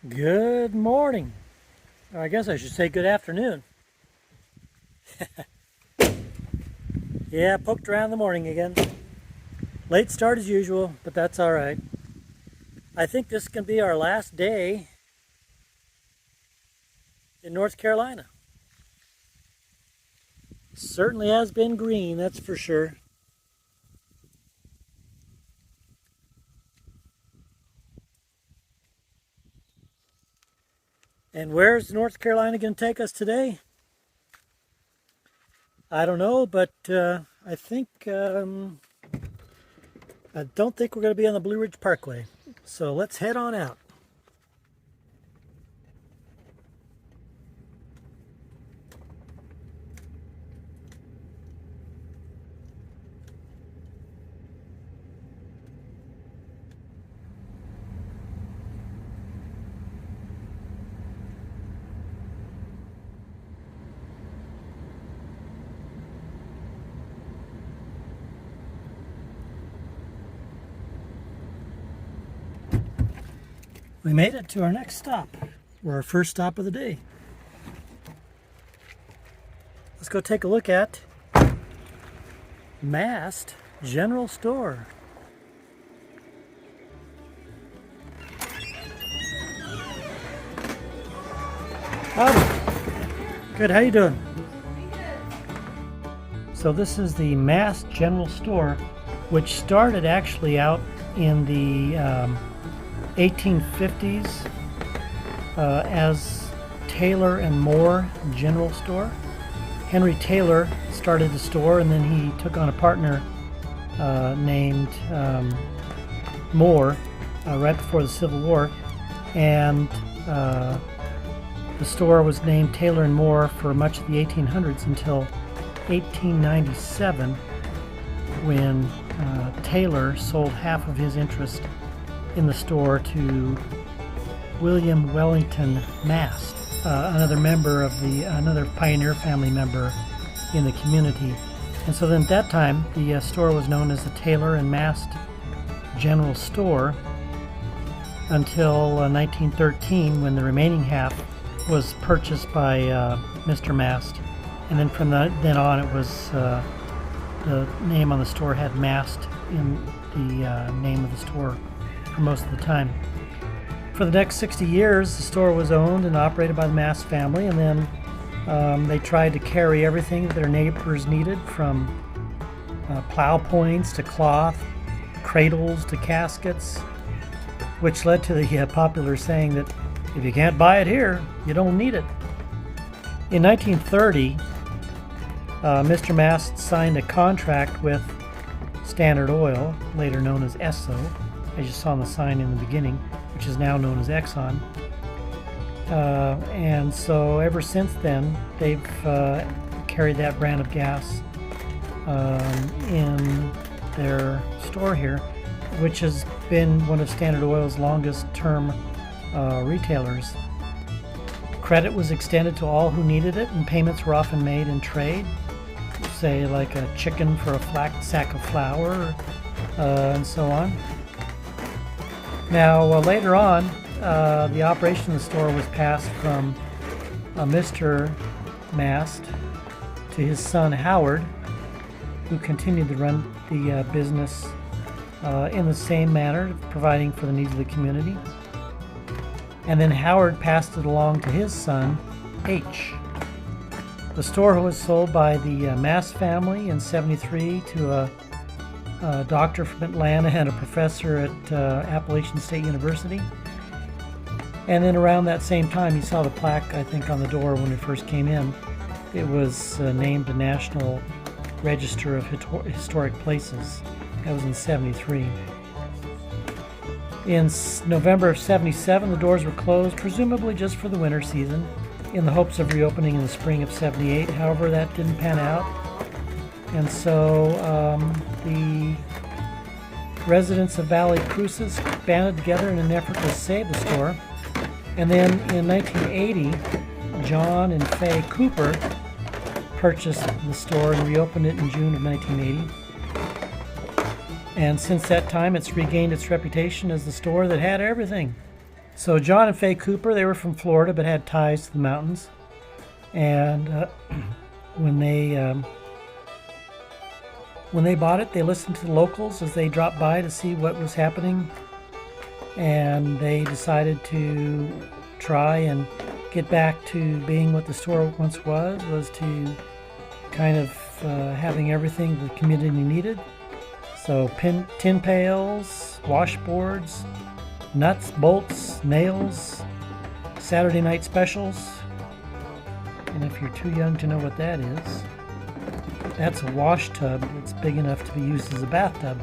Good morning. Or I guess I should say good afternoon. Yeah, poked around in the morning again. Late start as usual, but that's all right. I think this can be our last day in North Carolina. Certainly has been green, that's for sure. And where's North Carolina going to take us today? I don't know, but I don't think we're going to be on the Blue Ridge Parkway. So let's head on out. We made it to our next stop, or our first stop of the day. Let's go take a look at Mast General Store. Howdy. Good, how you doing? So this is the Mast General Store, which started actually out in the 1850s as Taylor and Moore General Store. Henry Taylor started the store, and then he took on a partner named Moore right before the Civil War, and the store was named Taylor and Moore for much of the 1800s until 1897, when Taylor sold half of his interest in the store to William Wellington Mast, another pioneer family member in the community. And so then at that time, the store was known as the Taylor and Mast General Store until 1913, when the remaining half was purchased by Mr. Mast. And then from then on, it was the name on the store had Mast in the name of the store for most of the time. For the next 60 years, the store was owned and operated by the Mast family, and then they tried to carry everything that their neighbors needed, from plow points to cloth, cradles to caskets, which led to the popular saying that if you can't buy it here, you don't need it. In 1930, Mr. Mast signed a contract with Standard Oil, later known as Esso, as you saw on the sign in the beginning, which is now known as Exxon. And so ever since then, they've carried that brand of gas in their store here, which has been one of Standard Oil's longest term retailers. Credit was extended to all who needed it, and payments were often made in trade, say like a chicken for a flat sack of flour, and so on. Now, later on, the operation of the store was passed from Mr. Mast to his son Howard, who continued to run the business in the same manner, providing for the needs of the community. And then Howard passed it along to his son, H. The store was sold by the Mast family in '73 to a doctor from Atlanta and a professor at Appalachian State University. And then around that same time, you saw the plaque, I think, on the door when we first came in. It was named a National Register of Historic Places. That was in '73. In November of '77, the doors were closed, presumably just for the winter season, in the hopes of reopening in the spring of '78. However, that didn't pan out. And so the residents of Valle Crucis banded together in an effort to save the store. And then in 1980, John and Faye Cooper purchased the store and reopened it in June of 1980. And since that time, it's regained its reputation as the store that had everything. So John and Faye Cooper, they were from Florida but had ties to the mountains. And when they bought it, they listened to the locals as they dropped by to see what was happening. And they decided to try and get back to being what the store once was to kind of having everything the community needed. So tin pails, washboards, nuts, bolts, nails, Saturday night specials. And if you're too young to know what that is, that's a wash tub that's big enough to be used as a bathtub.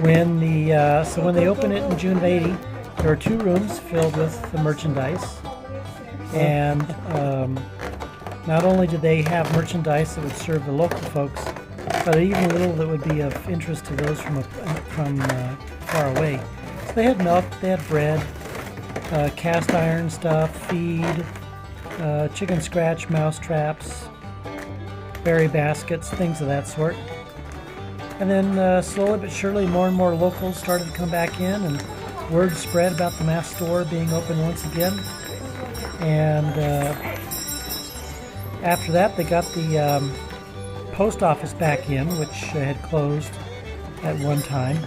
When they opened it in June of '80, there were 2 rooms filled with the merchandise. And not only did they have merchandise that would serve the local folks, but even little that would be of interest to those from far away. So they had milk, they had bread, cast iron stuff, feed, chicken scratch, mouse traps, berry baskets, things of that sort. And then slowly but surely more and more locals started to come back in, and word spread about the Mast store being open once again. And after that, they got the post office back in, which had closed at one time.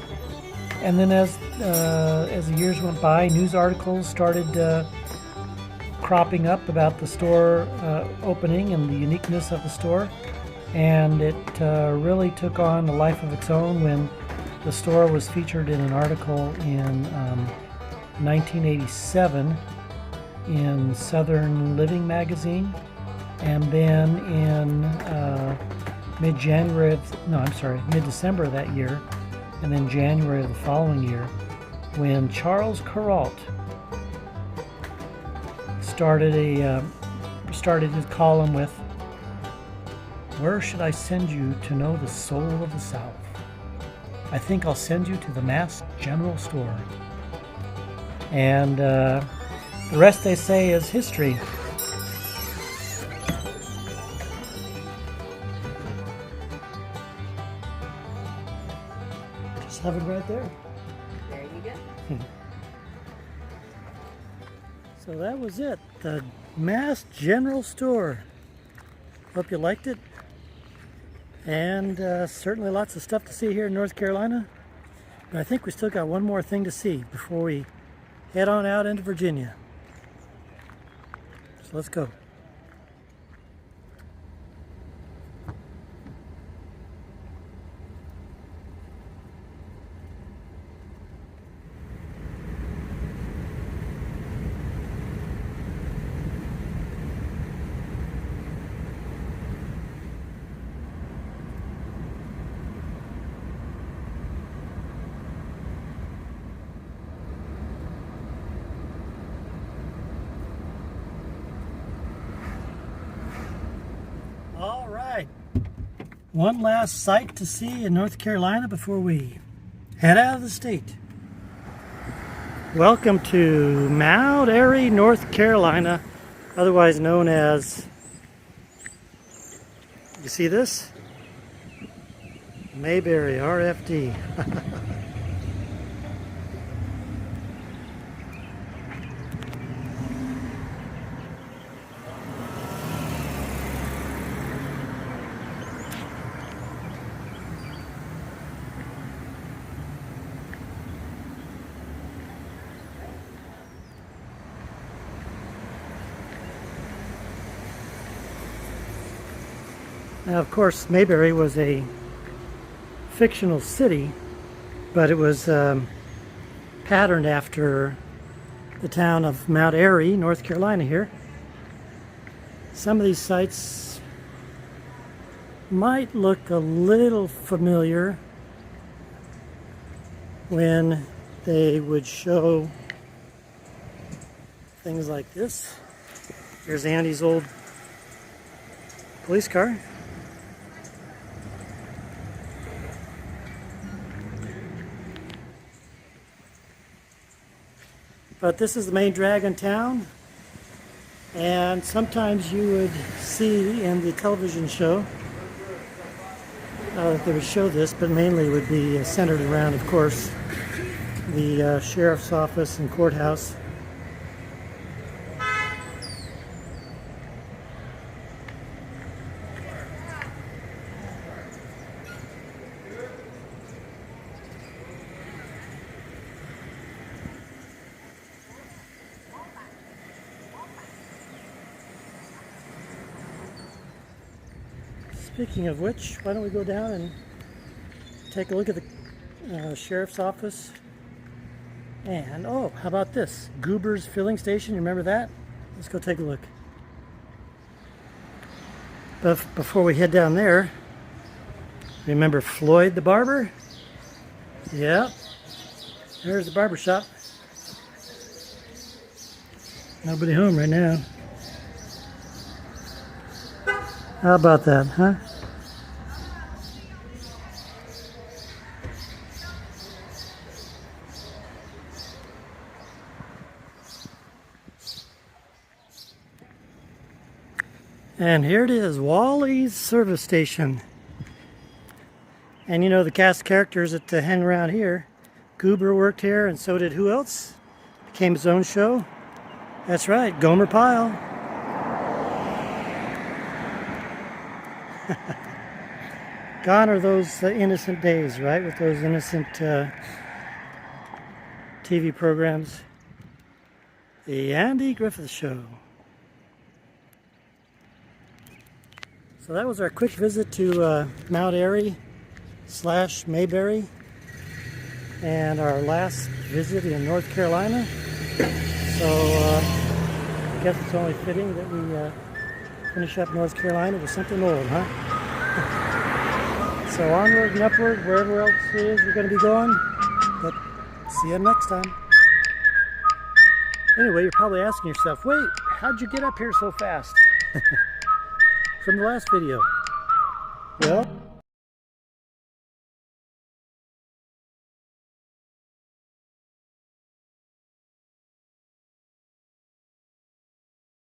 And then as the years went by, news articles started cropping up about the store opening and the uniqueness of the store. And it really took on a life of its own when the store was featured in an article in 1987 in Southern Living magazine, and then in mid-December of that year, and then January of the following year, when Charles Kuralt started his column with, "Where should I send you to know the soul of the South? I think I'll send you to the Mast General Store." And the rest, they say, is history. Just have it right there. There you go. So that was it. The Mast General Store. Hope you liked it. And certainly lots of stuff to see here in North Carolina. But I think we still got one more thing to see before we head on out into Virginia. So let's go. All right, one last sight to see in North Carolina before we head out of the state. Welcome to Mount Airy, North Carolina, otherwise known as, you see this? Mayberry, RFD. Now, of course, Mayberry was a fictional city, but it was patterned after the town of Mount Airy, North Carolina here. Some of these sites might look a little familiar when they would show things like this. Here's Andy's old police car. But this is the main drag in town, and sometimes you would see in the television show that they would show this, but mainly it would be centered around, of course, the sheriff's office and courthouse. Speaking of which, why don't we go down and take a look at the sheriff's office. And, oh, how about this? Goober's filling station, you remember that? Let's go take a look. But before we head down there, remember Floyd the barber? Yeah, there's the barber shop. Nobody home right now. How about that, huh? And here it is, Wally's service station. And you know the cast of characters that hang around here. Goober worked here, and so did who else? Became his own show. That's right, Gomer Pyle. Gone are those innocent days, right? With those innocent TV programs. The Andy Griffith Show. So that was our quick visit to Mount Airy / Mayberry, and our last visit in North Carolina. So I guess it's only fitting that we finish up North Carolina with something old, huh? So onward and upward, wherever else it is you're going to be going. But see you next time. Anyway, you're probably asking yourself, wait, how'd you get up here so fast? From the last video. Well,